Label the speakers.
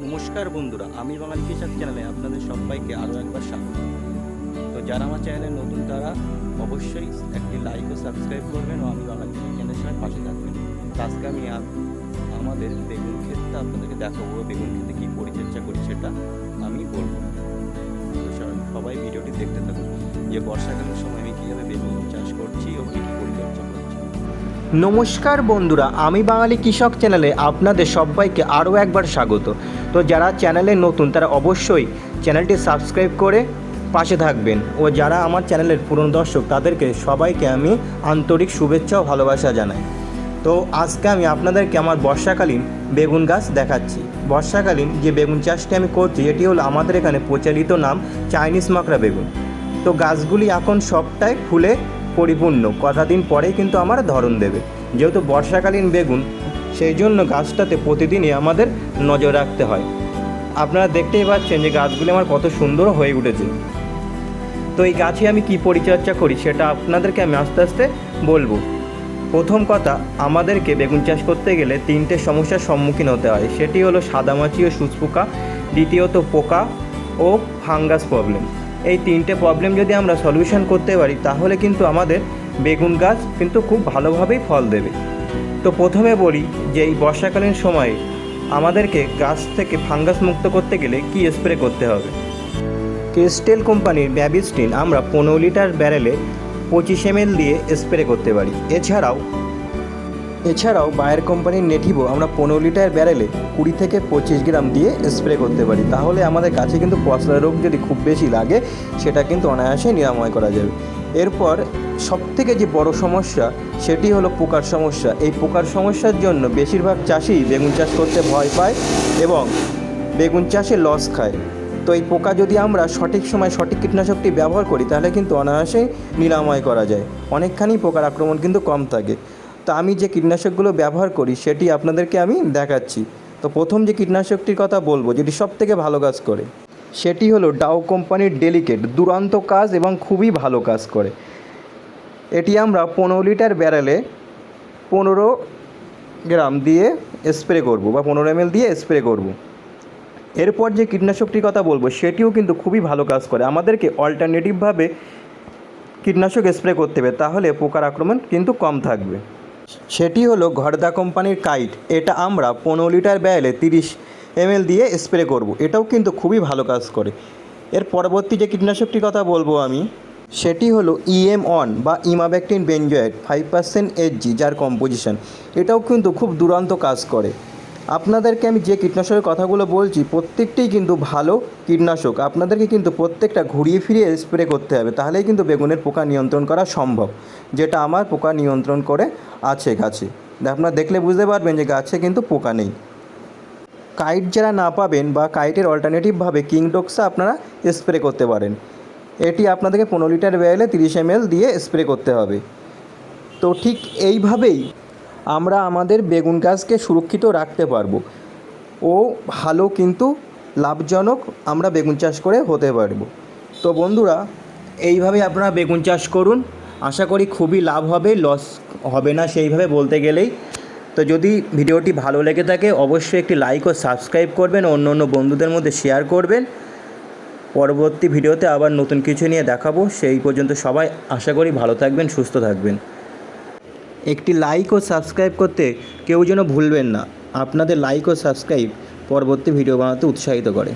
Speaker 1: নমস্কার বন্ধুরা, আমি বাঙালি কৃষক চ্যানেলে আপনাদের সবাইকে আরও একবার স্বাগত। তো যারা আমার চ্যানেলে নতুন তারা অবশ্যই একটি লাইক ও সাবস্ক্রাইব করবেন ও আমি বাঙালি কৃষক চ্যানেলের সঙ্গে পাশে থাকবেন। তো আজকে আমি আমাদের বেগুন ক্ষেতটা আপনাদেরকে দেখাবো, বেগুন ক্ষেতে কী পরিচর্যা করি সেটা আমি বলবো। তো সবাই ভিডিওটি দেখতে থাকুন যে বর্ষাকালের সময় আমি কীভাবে বেগুন চাষ করছি ও কী কী পরিচর্যা করছি।
Speaker 2: নমস্কার বন্ধুরা, আমি বাঙালি কৃষক চ্যানেলে আপনাদের সবাইকে আরও একবার স্বাগত। তো যারা চ্যানেলে নতুন তারা অবশ্যই চ্যানেলটি সাবস্ক্রাইব করে পাশে থাকবেন, ও যারা আমার চ্যানেলের পুরনো দর্শক তাদেরকে সবাইকে আমি আন্তরিক শুভেচ্ছা ও ভালোবাসা জানাই। তো আজকে আমি আপনাদেরকে আমার বর্ষাকালীন বেগুন গাছ দেখাচ্ছি। বর্ষাকালীন যে বেগুন চাষটি আমি করছি এটি হলো আমাদের এখানে প্রচলিত নাম চাইনিজ মাকড়া বেগুন। তো গাছগুলি এখন সবটাই ফুলে পরিপূর্ণ, কটা দিন পরেই কিন্তু আমার ধরন দেবে। যেহেতু বর্ষাকালীন বেগুন, সেই জন্য গাছটাতে প্রতিদিনই আমাদের নজর রাখতে হয়। আপনারা দেখতেই পাচ্ছেন যে গাছগুলি আমার কত সুন্দর হয়ে উঠেছে। তো এই গাছে আমি কি পরিচর্যা করি সেটা আপনাদেরকে আমি আস্তে আস্তে বলবো। প্রথম কথা, আমাদেরকে বেগুন চাষ করতে গেলে তিনটে সমস্যার সম্মুখীন হতে হয়। সেটি হলো সাদামাছি ও সূচপোকা, দ্বিতীয়ত পোকা ও ফাঙ্গাস প্রবলেম। এই তিনটে প্রবলেম যদি আমরা সলিউশন করতে পারি তাহলে কিন্তু আমাদের বেগুন গাছ কিন্তু খুব ভালোভাবেই ফল দেবে। তো প্রথমে বলি যে এই বর্ষাকালীন সময়ে আমাদেরকে গাছ থেকে ফাঙ্গাস মুক্ত করতে গেলে কি স্প্রে করতে হবে। কেস্টেল কোম্পানির ব্যাবিস্টিন আমরা 15 লিটার ব্যারেলে 25 ml দিয়ে স্প্রে করতে পারি। এছাড়াও বায়ার কোম্পানির নেটিভো আমরা 15 লিটার ব্যারেলে 20 থেকে 25 গ্রাম দিয়ে স্প্রে করতে পারি। তাহলে আমাদের গাছে কিন্তু পচলা রোগ যদি খুব বেশি লাগে সেটা কিন্তু অনায়াসে নিরাময় করা যাবে। এরপর সবথেকে যে বড় সমস্যা সেটি হলো পোকার সমস্যা। এই পোকার সমস্যার জন্য বেশিরভাগ চাষি বেগুন চাষ করতে ভয় পায় এবং বেগুন চাষে লস খায়। তো এই পোকা যদি আমরা সঠিক সময় সঠিক কীটনাশকটি ব্যবহার করি তাহলে কিন্তু অনায়াসেই নিরাময় করা যায়। অনেকখানি পোকার আক্রমণ কিন্তু কম থাকে। তো আমি যে কীটনাশকগুলো ব্যবহার করি সেটি আপনাদেরকে আমি দেখাচ্ছি। তো প্রথম যে কীটনাশকটির কথা বলবো যেটি সবথেকে ভালো কাজ করে সেটি হলো ডাও কোম্পানির ডেলিকেট। দুর্দান্ত কাজ এবং খুবই ভালো কাজ করে। এটি আমরা 15 লিটার ব্যারেলে 15 গ্রাম দিয়ে স্প্রে করব বা 15 ml দিয়ে স্প্রে করব। এরপর যে কীটনাশকটির কথা বলবো সেটিও কিন্তু খুবই ভালো কাজ করে। আমাদেরকে অল্টারনেটিভভাবে কীটনাশক স্প্রে করতে হবে, তাহলে পোকার আক্রমণ কিন্তু কম থাকবে। সেটি হলো ঘরদা কোম্পানির কাইট। এটা আমরা 15 লিটার ব্যারেলে 30 ml দিয়ে স্প্রে করব। এটাও কিন্তু খুবই ভালো কাজ করে। এর পরবর্তী যে কীটনাশকটির কথা বলবো আমি সেটি হলো EM1 বা ইমাবেক্টিন বেঞ্জয়েড 5% HG, যার কম্পোজিশন। এটাও কিন্তু খুব দুর্দান্ত কাজ করে। আপনাদেরকে আমি যে কীটনাশকের কথাগুলো বলছি প্রত্যেকটিই কিন্তু ভালো কীটনাশক। আপনাদেরকে কিন্তু প্রত্যেকটা ঘুরিয়ে ফিরিয়ে স্প্রে করতে হবে, তাহলেই কিন্তু বেগুনের পোকা নিয়ন্ত্রণ করা সম্ভব, যেটা আমার পোকা নিয়ন্ত্রণ করে আছে গাছে। আপনারা দেখলে বুঝতে পারবেন যে গাছে কিন্তু পোকা নেই। কাইট যারা না পাবেন বা কাইটের অল্টারনেটিভভাবে কিংডক্সা আপনারা স্প্রে করতে পারেন। এটি আপনাদেরকে 15 লিটার ব্যারেলে 30 ml দিয়ে স্প্রে করতে হবে। তো ঠিক এইভাবেই আমরা আমাদের বেগুন গাছকে সুরক্ষিত রাখতে পারবো ও ভালো কিন্তু লাভজনক আমরা বেগুন চাষ করে হতে পারবো। তো বন্ধুরা, এইভাবেই আপনারা বেগুন চাষ করুন। আশা করি খুবই লাভ হবে, লস হবে না সেইভাবে বলতে গেলেই। তো যদি ভিডিওটি ভালো লেগে থাকে অবশ্যই একটি লাইক ও সাবস্ক্রাইব করবেন, অন্য অন্য বন্ধুদের মধ্যে শেয়ার করবেন। পরবর্তী ভিডিওতে আবার নতুন কিছু নিয়ে দেখাবো। সেই পর্যন্ত সবাই আশা করি ভালো থাকবেন, সুস্থ থাকবেন। একটি লাইক ও সাবস্ক্রাইব করতে কেউ যেন ভুলবেন না। আপনাদের লাইক ও সাবস্ক্রাইব পরবর্তী ভিডিও বানাতে উৎসাহিত করে।